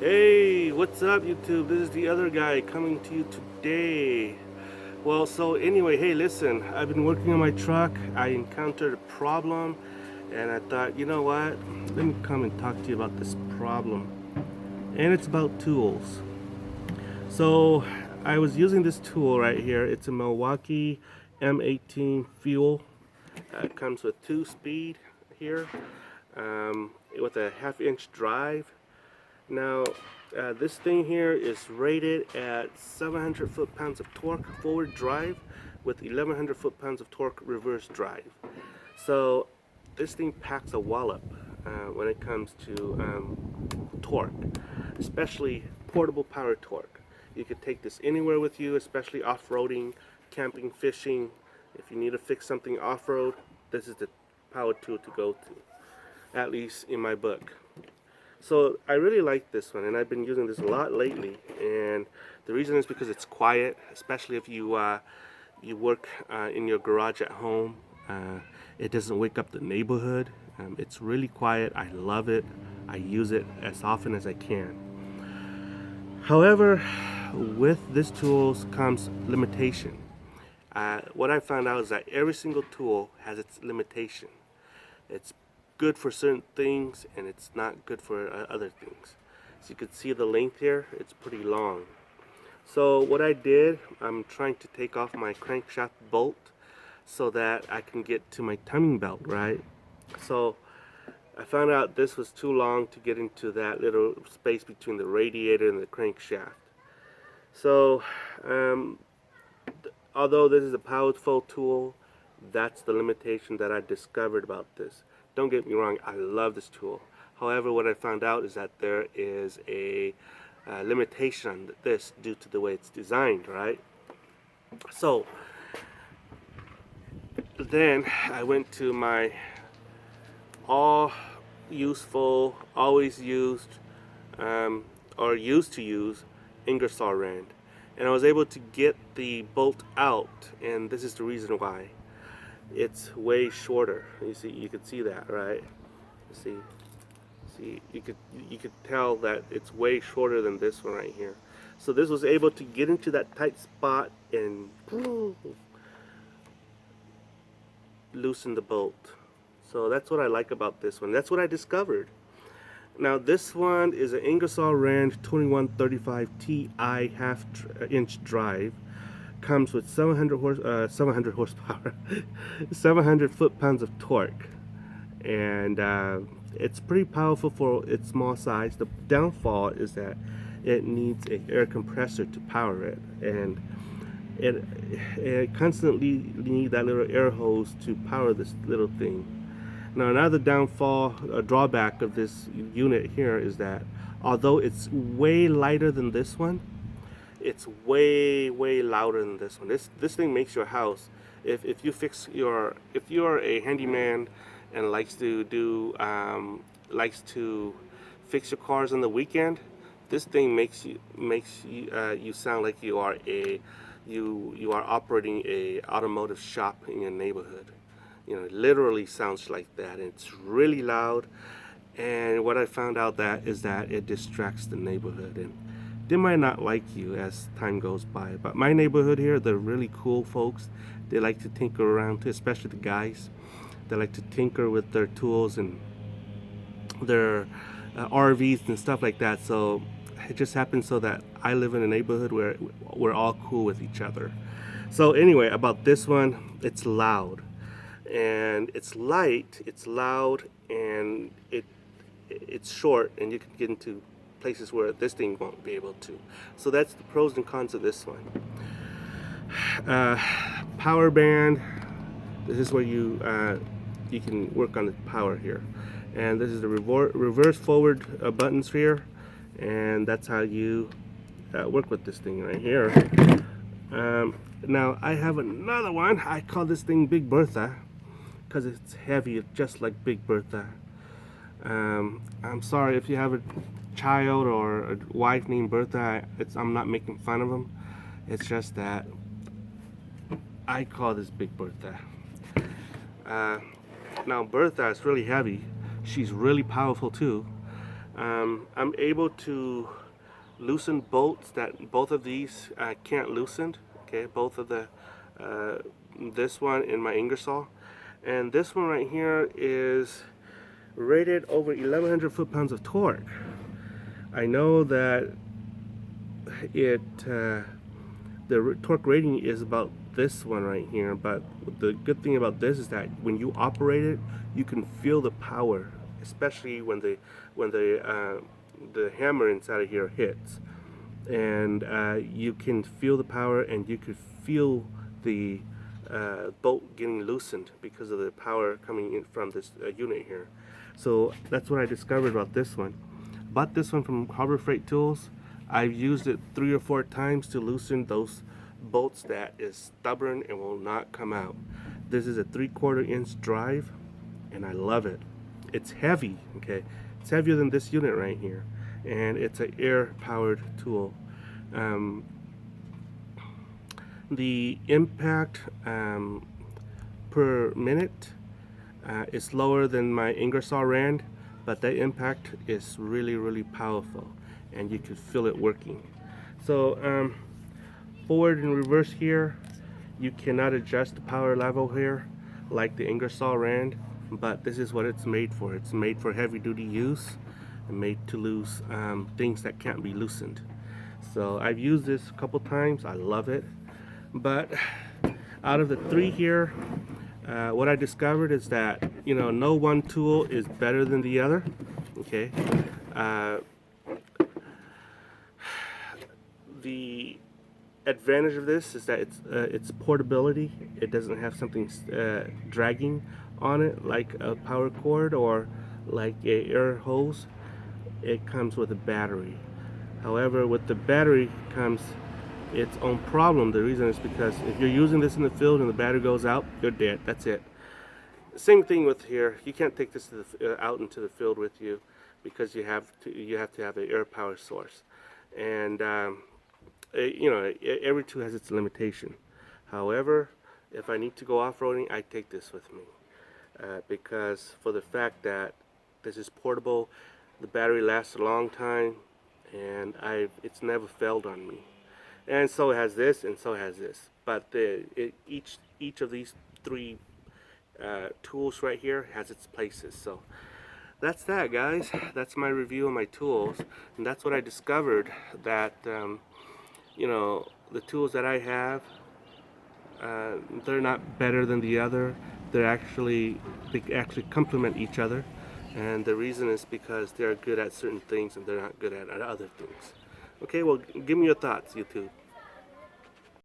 Hey, what's up, YouTube? This is the other guy coming to you today. Well, so anyway, hey, listen, I've been working on my truck. I encountered a problem, and I thought, you know what? Let me come and talk to you about this problem. And it's about tools. So, I was using this tool right here. It's a Milwaukee M18 fuel. It comes with 2-speed here, with a half-inch drive. Now, this thing here is rated at 700 foot-pounds of torque forward drive with 1100 foot-pounds of torque reverse drive. So this thing packs a wallop when it comes to torque, especially portable power torque. You could take this anywhere with you, especially off-roading, camping, fishing. If you need to fix something off-road, this is the power tool to go to, at least in my book. So I really like this one, and I've been using this a lot lately. And the reason is because it's quiet, especially if you work in your garage at home. It doesn't wake up the neighborhood. It's really quiet. I love it. I use it as often as I can. However, with this tool comes limitation. What I found out is that every single tool has its limitation. It's good for certain things and it's not good for other things. So you can see the length here, it's pretty long. So what I did, I'm trying to take off my crankshaft bolt so that I can get to my timing belt, right? So I found out this was too long to get into that little space between the radiator and the crankshaft. So although this is a powerful tool, that's the limitation that I discovered about this. Don't get me wrong, I love this tool. However, what I found out is that there is a limitation on this due to the way it's designed, right? So then I went to my all useful, always used, or used to use Ingersoll wrench. And I was able to get the bolt out, and this is the reason why. It's way shorter. You could see that, right? You could tell that it's way shorter than this one right here. So this was able to get into that tight spot and loosen the bolt. So that's what I like about this one. That's what I discovered. Now this one is an Ingersoll wrench 2135 Ti half-inch drive. Comes with 700 horsepower, 700 foot-pounds of torque, and it's pretty powerful for its small size. The downfall is that it needs an air compressor to power it, and it constantly needs that little air hose to power this little thing. Now another downfall, a drawback of this unit here is that although it's way lighter than this one, it's way louder than this one. This thing makes your house. If you are a handyman and likes to fix your cars on the weekend, this thing makes you sound like you are operating a automotive shop in your neighborhood. You know, it literally sounds like that. And it's really loud. And what I found out that is that it distracts the neighborhood, and they might not like you as time goes by. But my neighborhood here, they're really cool folks. They like to tinker around too, especially the guys. They like to tinker with their tools and their RVs and stuff like that. So it just happens so that I live in a neighborhood where we're all cool with each other. So anyway, about this one, it's loud and it's light, it's loud, and it's short, and you can get into places where this thing won't be able to. So that's the pros and cons of this one. Power band. This is where you can work on the power here, and this is the reverse forward buttons here, and that's how you work with this thing right here. Now I have another one. I call this thing Big Bertha because it's heavy, just like Big Bertha. I'm sorry if you have a child or a wife named Bertha. I'm not making fun of them. It's just that I call this Big Bertha. Now Bertha is really heavy. She's really powerful too. I'm able to loosen bolts that both of these can't loosen. Okay, both of the this one in my Ingersoll, and this one right here is rated over 1100 foot-pounds of torque. I know that the torque rating is about this one right here, but the good thing about this is that when you operate it, you can feel the power, especially when the hammer inside of here hits, and you can feel the power, and you could feel the bolt getting loosened because of the power coming in from this unit here. So that's what I discovered about this one. Bought this one from Harbor Freight Tools. I've used it 3 or 4 times to loosen those bolts that is stubborn and will not come out. This is a 3/4 inch drive, and I love it. It's heavy, okay? It's heavier than this unit right here, and it's an air-powered tool. The impact per minute is lower than my Ingersoll Rand, but that impact is really, really powerful, and you can feel it working. So forward and reverse here, you cannot adjust the power level here like the Ingersoll Rand, but this is what it's made for. It's made for heavy duty use and made to lose things that can't be loosened. So I've used this a couple times. I love it. But out of the 3 here, what I discovered is that, you know, no one tool is better than the other. Okay. The advantage of this is that it's portability. It doesn't have something dragging on it like a power cord or like a air hose. It comes with a battery. However, with the battery comes its own problem. The reason is because if you're using this in the field and the battery goes out, you're dead. That's it. Same thing with here. You can't take this to the, out into the field with you because you have to have an air power source, and you know, every tool has its limitation. However, if I need to go off-roading, I take this with me because for the fact that this is portable, the battery lasts a long time, and it's never failed on me. And so has this, and so has this. But each of these 3 tools right here has its places. So that's that, guys. That's my review of my tools, and that's what I discovered, that you know, the tools that I have, they're not better than the other. They actually complement each other, and the reason is because they're good at certain things and they're not good at other things. Okay, well, give me your thoughts, YouTube.